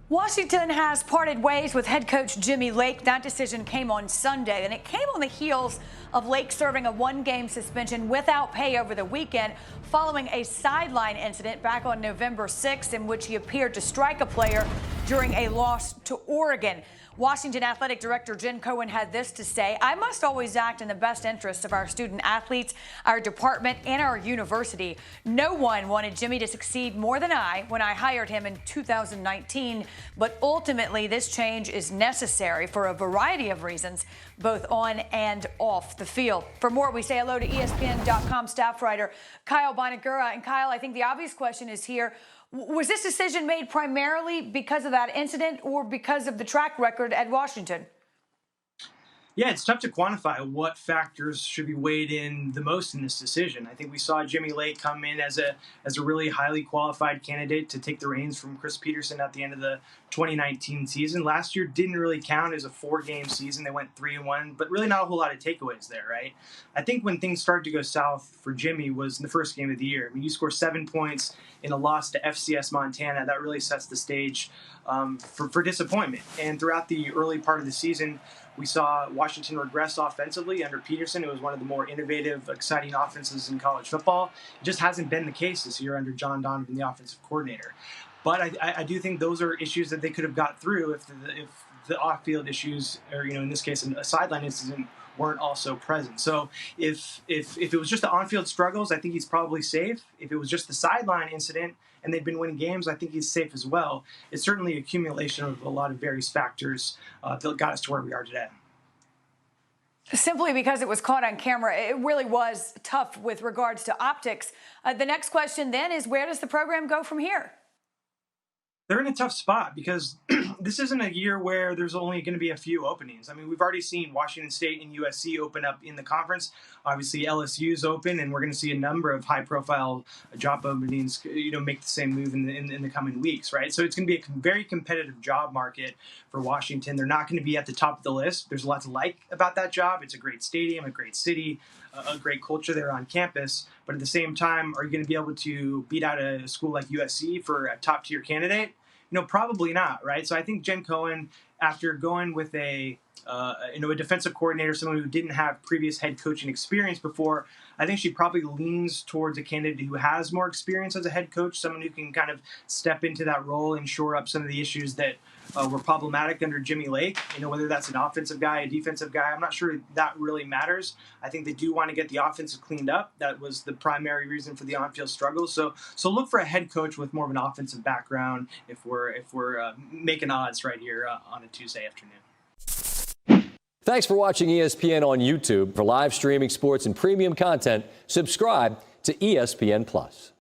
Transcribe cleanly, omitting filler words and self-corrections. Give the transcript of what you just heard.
Washington has parted ways with head coach Jimmy Lake. That decision came on Sunday, and it came on the heels of Lake serving a one-game suspension without pay over the weekend following a sideline incident back on November 6th in which he appeared to strike a player during a loss to Oregon. Washington Athletic Director Jen Cohen had this to say: "I must always act in the best interest of our student athletes, our department, and our university. No one wanted Jimmy to succeed more than I when I hired him in 2019, but ultimately this change is necessary for a variety of reasons, both on and off the field." For more, we say hello to ESPN.com staff writer Kyle Bonagura. And Kyle, I think the obvious question is here: was this decision made primarily because of that incident or because of the track record at Washington? Yeah, it's tough to quantify what factors should be weighed in the most in this decision. I think we saw Jimmy Lake come in as a really highly qualified candidate to take the reins from Chris Peterson at the end of the 2019 season. Last year didn't really count as a 4-game season. They went 3-1, but really not a whole lot of takeaways there, right? I think when things started to go south for Jimmy was in the first game of the year. I mean, you score 7 points in a loss to FCS Montana. That really sets the stage for disappointment. And throughout the early part of the season, we saw Washington regress offensively under Peterson. It was one of the more innovative, exciting offenses in college football. It just hasn't been the case this year under John Donovan, the offensive coordinator. But I do think those are issues that they could have got through if the off-field issues, or in this case, a sideline incident, weren't also present. So if it was just the on-field struggles, I think he's probably safe. If it was just the sideline incident and they've been winning games, I think he's safe as well. It's certainly an accumulation of a lot of various factors that got us to where we are today. Simply because it was caught on camera, it really was tough with regards to optics. The next question then is, where does the program go from here? They're in a tough spot because this isn't a year where there's only going to be a few openings. I mean, we've already seen Washington State and USC open up in the conference. Obviously, LSU's open, and we're going to see a number of high-profile job openings, make the same move in the coming weeks, right? So it's going to be a very competitive job market for Washington. They're not going to be at the top of the list. There's a lot to like about that job. It's a great stadium, a great city, a great culture there on campus. But at the same time, are you going to be able to beat out a school like USC for a top-tier candidate? Probably not, right? So I think Jen Cohen, after going with a defensive coordinator, someone who didn't have previous head coaching experience before, I think she probably leans towards a candidate who has more experience as a head coach, someone who can kind of step into that role and shore up some of the issues that were problematic under Jimmy Lake. Whether that's an offensive guy, a defensive guy, I'm not sure that really matters. I think they do want to get the offensive cleaned up. That was the primary reason for the on-field struggles. So look for a head coach with more of an offensive background if we're making odds right here on a Tuesday afternoon. Thanks for watching ESPN on YouTube. For live streaming sports and premium content, subscribe to ESPN+.